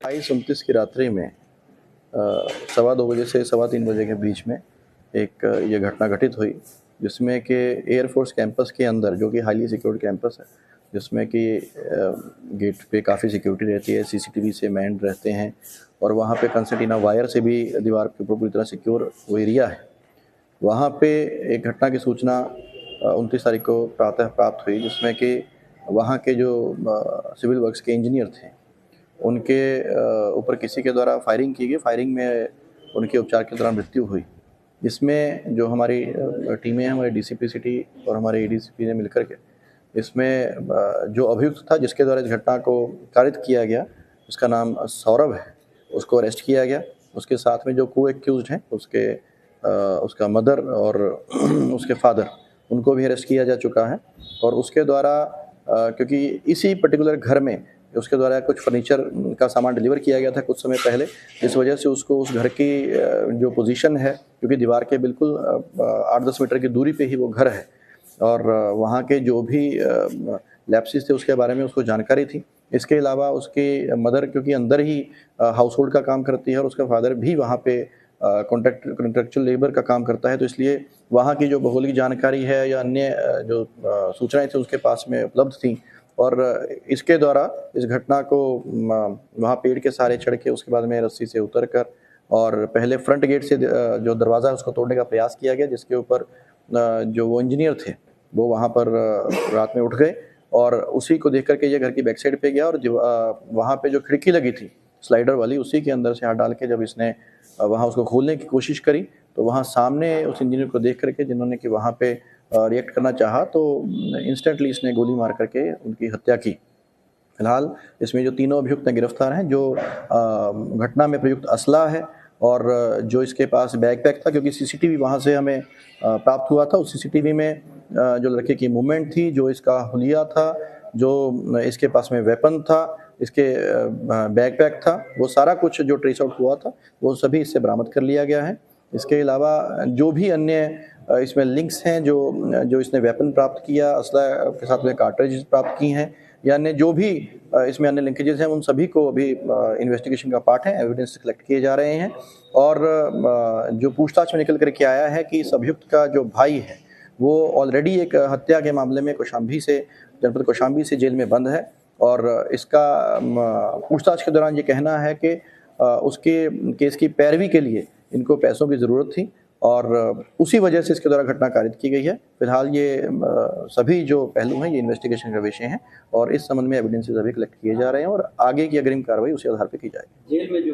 28-29 की रात्रि में 2:15 से 3:15 बजे के बीच में एक ये घटना घटित हुई, जिसमें कि एयरफोर्स कैंपस के अंदर, जो कि हाईली सिक्योर्ड कैंपस है, जिसमें कि गेट पे काफ़ी सिक्योरिटी रहती है, सीसीटीवी से मैन्ड रहते हैं और वहाँ पे कंसर्टीना वायर से भी दीवार के ऊपर पूरी तरह सिक्योर वो एरिया है। वहाँ पे एक घटना की सूचना 29 तारीख को प्रातः प्राप्त हुई, जिसमें कि वहाँ के जो सिविल वर्क्स के इंजीनियर थे, उनके ऊपर किसी के द्वारा फायरिंग की गई। फायरिंग में उनके उपचार के दौरान मृत्यु हुई। इसमें जो हमारी टीमें हैं, हमारे डीसीपी सिटी और हमारे एडीसीपी ने मिलकर के इसमें जो अभियुक्त था जिसके द्वारा इस घटना को कारित किया गया, उसका नाम सौरभ है, उसको अरेस्ट किया गया। उसके साथ में जो को एक्यूज्ड हैं, उसका मदर और उसके फादर, उनको भी अरेस्ट किया जा चुका है। और उसके द्वारा क्योंकि इसी पर्टिकुलर घर में उसके द्वारा कुछ फर्नीचर का सामान डिलीवर किया गया था कुछ समय पहले, इस वजह से उसको उस घर की जो पोजीशन है, क्योंकि दीवार के बिल्कुल 8-10 मीटर की दूरी पे ही वो घर है और वहाँ के जो भी लैप्सेस थे उसके बारे में उसको जानकारी थी। इसके अलावा उसकी मदर क्योंकि अंदर ही हाउस होल्ड का काम करती है और उसका फादर भी वहाँ पे कॉन्ट्रैक्चुअल लेबर का काम करता है, तो इसलिए वहाँ की जो भौगोलिक जानकारी है या अन्य जो सूचनाएं थी उसके पास में उपलब्ध थी। और इसके द्वारा इस घटना को वहाँ पेड़ के सहारे चढ़ के उसके बाद में रस्सी से उतर कर और पहले फ्रंट गेट से जो दरवाज़ा है उसको तोड़ने का प्रयास किया गया, जिसके ऊपर जो वो इंजीनियर थे वो वहाँ पर रात में उठ गए और उसी को देख कर के ये घर की बैक साइड पे गया और वहाँ पे जो खिड़की लगी थी स्लाइडर वाली, उसी के अंदर से हाथ डाल के जब इसने वहाँ उसको खोलने की कोशिश करी, तो वहाँ सामने उस इंजीनियर को देख करके जिन्होंने कि वहाँ पे रिएक्ट करना चाहा, तो इंस्टेंटली इसने गोली मार करके उनकी हत्या की। फिलहाल इसमें जो तीनों अभियुक्त हैं गिरफ्तार हैं। जो घटना में प्रयुक्त असला है और जो इसके पास बैकपैक था, क्योंकि सीसीटीवी वहाँ से हमें प्राप्त हुआ था, उस सीसीटीवी में जो लड़के की मूवमेंट थी, जो इसका हुलिया था, जो इसके पास में वेपन था, इसके बैकपैक था, वो सारा कुछ जो ट्रेस आउट हुआ था वो सभी इससे बरामद कर लिया गया है। इसके अलावा जो भी अन्य इसमें लिंक्स हैं, जो इसने वेपन प्राप्त किया, असला के साथ में कार्ट्रिज प्राप्त की हैं, या अन्य जो भी इसमें अन्य लिंकेजेस हैं, उन सभी को अभी इन्वेस्टिगेशन का पार्ट है, एविडेंस कलेक्ट किए जा रहे हैं। और जो पूछताछ में निकल कर के आया है कि इस अभियुक्त का जो भाई है वो ऑलरेडी एक हत्या के मामले में जनपद कौशाम्बी से जेल में बंद है और इसका पूछताछ के दौरान ये कहना है कि उसके केस की पैरवी के लिए इनको पैसों की ज़रूरत थी और उसी वजह से इसके द्वारा घटना कारित की गई है। फिलहाल ये सभी जो पहलू हैं ये इन्वेस्टिगेशन का विषय हैं और इस संबंध में एविडेंसेस अभी कलेक्ट किए जा रहे हैं और आगे की अग्रिम कार्रवाई उसी आधार पर की जाएगी।